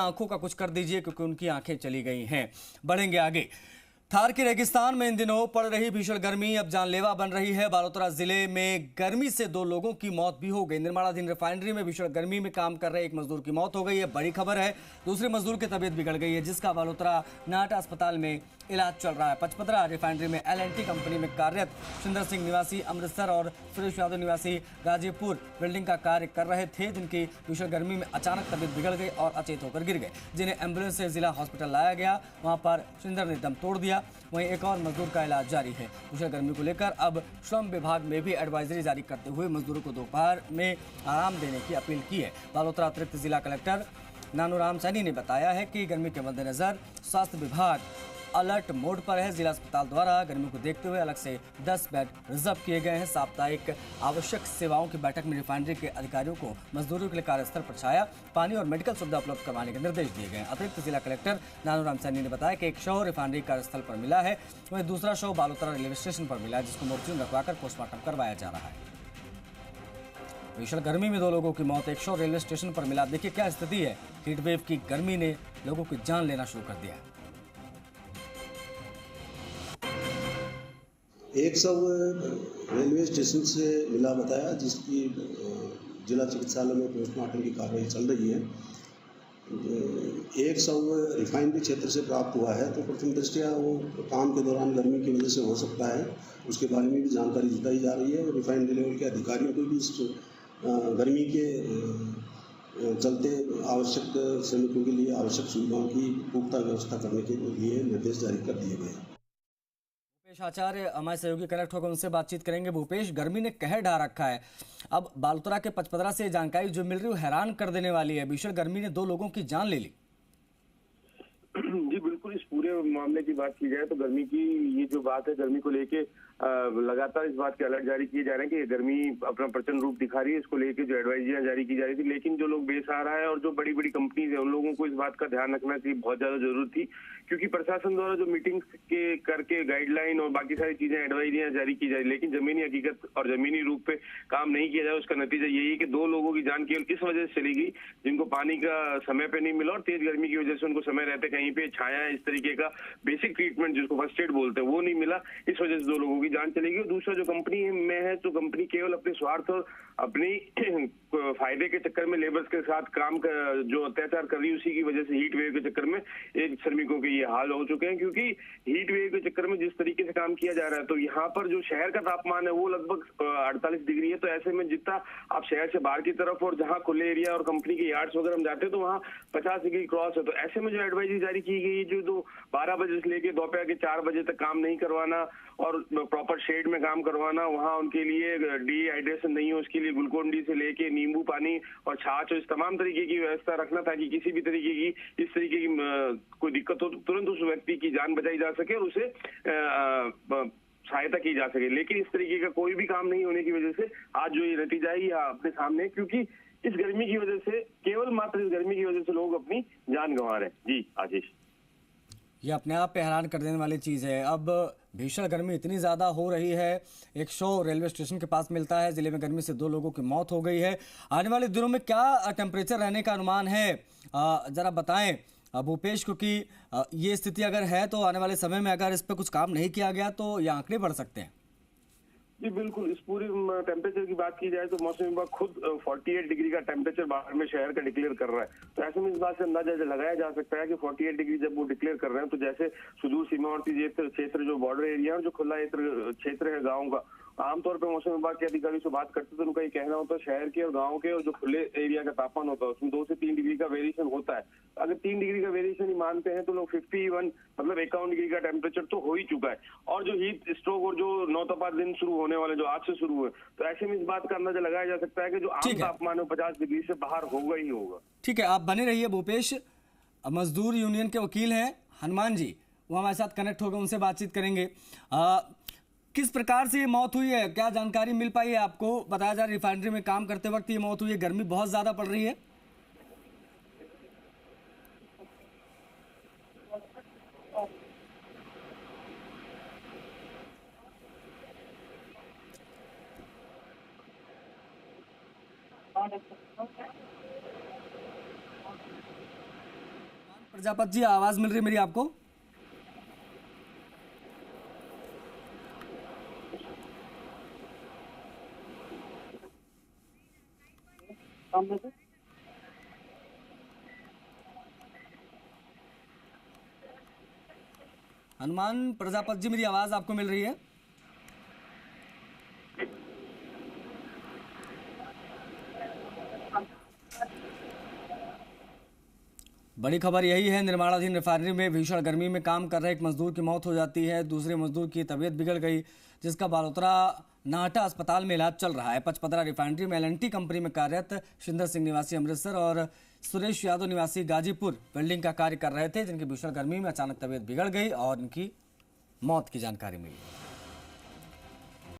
आंखों का कुछ कर दीजिए क्योंकि उनकी आंखें चली गई हैं। बढ़ेंगे आगे। थार के रेगिस्तान में इन दिनों पड़ रही भीषण गर्मी अब जानलेवा बन रही है। बालोतरा जिले में गर्मी से 2 लोगों की मौत भी हो गई। निर्माणाधीन रिफाइनरी में भीषण गर्मी में काम कर रहे एक मजदूर की मौत हो गई है। बड़ी खबर है, दूसरे मजदूर की तबीयत बिगड़ गई है, जिसका बालोतरा नाटा अस्पताल में इलाज चल रहा है। पचपदरा रिफाइनरी में L&T कंपनी में कार्यरत सुंदर सिंह निवासी अमृतसर और सुरेश यादव निवासी गाजीपुर बिल्डिंग का कार्य कर रहे थे, जिनकी भीषण गर्मी में अचानक तबीयत बिगड़ गई और अचेत होकर गिर गए, जिन्हें एम्बुलेंस से जिला हॉस्पिटल लाया गया। वहां पर सुंदर ने दम तोड़ दिया। वहीं एक और मजदूर का इलाज जारी है। भीषण गर्मी को लेकर अब श्रम विभाग में भी एडवाइजरी जारी करते हुए मजदूरों को दोपहर में आराम देने की अपील की है। बालोतरा अतिरिक्त जिला कलेक्टर नानूराम सैनी ने बताया है कि गर्मी के मद्देनजर स्वास्थ्य विभाग अलर्ट मोड पर है। जिला अस्पताल द्वारा गर्मी को देखते हुए अलग से 10 बेड रिजर्व किए गए हैं। साप्ताहिक आवश्यक सेवाओं की बैठक में रिफाइनरी के अधिकारियों को मजदूरों के लिए कार्यस्थल पर छाया, पानी और मेडिकल सुविधा उपलब्ध करवाने के निर्देश दिए गए। अतिरिक्त जिला कलेक्टर नानूराम सैनी ने बताया कि एक शव रिफाइनरी कार्यस्थल पर मिला है, वहीं दूसरा शव बालोतरा रेलवे स्टेशन पर मिला है, जिसको मोर्चरी में रखवाकर पोस्टमार्टम करवाया जा रहा है। भीषण गर्मी में 2 लोगों की मौत, एक शव रेलवे स्टेशन पर मिला। देखिए क्या स्थिति है। हीटवेव की गर्मी ने लोगों की जान लेना शुरू कर दिया है। एक शव रेलवे स्टेशन से मिला बताया, जिसकी जिला चिकित्सालय में पोस्टमार्टम की कार्रवाई चल रही है। एक शव रिफाइनरी क्षेत्र से प्राप्त हुआ है, तो प्रथम दृष्टया वो काम के दौरान गर्मी की वजह से हो सकता है, उसके बारे में भी जानकारी जुटाई जा रही है। रिफाइनरी लेवल के अधिकारियों को भी इस गर्मी के चलते आवश्यक श्रमिकों के लिए आवश्यक सुविधाओं की पुख्ता व्यवस्था करने के लिए निर्देश जारी कर दिए गए हैं। भूपेश आचार्य हमारे सहयोगी कनेक्ट होकर उनसे बातचीत करेंगे। भूपेश, गर्मी ने कहर ढा रखा है। अब बालोतरा के पचपदरा से जानकारी जो मिल रही है वो हैरान कर देने वाली है। भीषण गर्मी ने 2 लोगों की जान ले ली। जी बिल्कुल, इस पूरे मामले की बात की जाए तो गर्मी की ये जो बात है, गर्मी को लेके लगातार इस बात के अलर्ट जारी किए जा रहे हैं कि गर्मी अपना प्रचंड रूप दिखा रही है। इसको लेके जो एडवाइजरियां जारी की जा रही थी, लेकिन जो लोग बेसहारा है और जो बड़ी बड़ी कंपनीज है उन लोगों को इस बात का ध्यान रखना की बहुत ज्यादा जरूरत थी, क्योंकि प्रशासन द्वारा जो मीटिंग के करके गाइडलाइन और बाकी सारी चीजें एडवाइजरियां जारी की जाए, लेकिन जमीनी हकीकत और जमीनी रूप पे काम नहीं किया जाए, उसका नतीजा यही है कि 2 लोगों की जान केवल इस वजह से चली गई जिनको पानी का समय पे नहीं मिला और तेज गर्मी की वजह से उनको समय रहते कहीं पे छाया, इस तरीके का बेसिक ट्रीटमेंट जिसको फर्स्ट एड बोलते हैं वो नहीं मिला। इस वजह से 2 लोगों की जान चली गई। दूसरा जो कंपनी में है, तो कंपनी केवल अपने स्वार्थ और अपनी फायदे के चक्कर में लेबर्स के साथ काम जो अत्याचार कर रही है, उसी की वजह से हीट वेव के चक्कर में एक श्रमिकों के ये हाल हो चुके हैं। क्योंकि हीट वेव के चक्कर में जिस तरीके से काम किया जा रहा है, तो यहाँ पर जो शहर का तापमान है वो लगभग 48 डिग्री है। तो ऐसे में जितना आप शहर से बाहर की तरफ और जहाँ खुले एरिया और कंपनी के यार्ड्स वगैरह हम जाते हैं, तो वहाँ 50 डिग्री क्रॉस है। तो ऐसे में जो एडवाइजरी जारी की गई, जो 12 बजे से लेके दोपहर के 4 बजे तक काम नहीं करवाना और प्रॉपर शेड में काम करवाना, वहाँ उनके लिए डिहाइड्रेशन नहीं हो उसके लिए ग्लूकोन डी से लेके नींबू पानी और छाछ और इस तमाम तरीके की व्यवस्था रखना, ताकि किसी भी तरीके की इस तरीके की कोई दिक्कत हो तो तुरंत उस व्यक्ति की जान बचाई जा सके और उसे सहायता की जा सके। लेकिन इस तरीके का कोई भी काम नहीं होने की वजह से आज जो ये नतीजा है ये अपने सामने है, क्योंकि इस गर्मी की वजह से, केवल मात्र इस गर्मी की वजह से लोग अपनी जान गंवा रहे हैं। जी आशीष, ये अपने आप पे हैरान कर देने वाली चीज़ है। अब भीषण गर्मी इतनी ज़्यादा हो रही है, एक शव रेलवे स्टेशन के पास मिलता है। जिले में गर्मी से 2 लोगों की मौत हो गई है। आने वाले दिनों में क्या टेम्परेचर रहने का अनुमान है, ज़रा बताएं भूपेश, क्योंकि ये स्थिति अगर है तो आने वाले समय में अगर इस पर कुछ काम नहीं किया गया तो ये आंकड़े बढ़ सकते हैं। जी बिल्कुल, इस पूरी टेम्परेचर की बात की जाए तो मौसम विभाग खुद 48 डिग्री का टेम्परेचर बाहर में शहर का डिक्लेयर कर रहा है। तो ऐसे में इस बात से अंदाजा लगाया जा सकता है कि 48 डिग्री जब वो डिक्लेयर कर रहे हैं, तो जैसे सुदूर सीमावर्ती क्षेत्र जो बॉर्डर एरिया और जो खुला क्षेत्र है गाँव का, आमतौर पर मौसम विभाग के अधिकारियों से बात करते तो उनका ये कहना होता है शहर के और गांव के और जो खुले एरिया का तापमान होता है उसमें 2 से 3 डिग्री का वेरिएशन होता है। अगर 3 डिग्री का वेरिएशन ही मानते हैं तो लोग 51 मतलब 51 डिग्री का टेम्परेचर तो हो ही चुका है। और जो हीट स्ट्रोक और जो नौतपा दिन शुरू होने वाले जो आज से शुरू हुए, तो ऐसे में इस बात का अंदाजा लगाया जा सकता है कि जो आम तापमान है 50 डिग्री से बाहर होगा ही होगा। ठीक है, आप बने रहिए भूपेश। मजदूर यूनियन के वकील हैं हनुमान जी, वो हमारे साथ कनेक्ट होकर उनसे बातचीत करेंगे। किस प्रकार से ये मौत हुई है, क्या जानकारी मिल पाई है आपको? बताया जा रहा है रिफाइनरी में काम करते वक्त ये मौत हुई है, गर्मी बहुत ज्यादा पड़ रही है। प्रजापति जी, आवाज मिल रही है मेरी आपको? हनुमान प्रजापति जी, मेरी आवाज आपको मिल रही है? बड़ी खबर यही है, निर्माणाधीन रिफाइनरी में भीषण गर्मी में काम कर रहे एक मजदूर की मौत हो जाती है। दूसरे मजदूर की तबीयत बिगड़ गई, जिसका बालोतरा नाहटा अस्पताल में इलाज चल रहा है। पचपदरा रिफाइनरी में एल&टी कंपनी में कार्यरत शिंदर सिंह निवासी अमृतसर और सुरेश यादव निवासी गाजीपुर वेल्डिंग का कार्य कर रहे थे, जिनकी भीषण गर्मी में अचानक तबीयत बिगड़ गई और इनकी मौत की जानकारी मिली।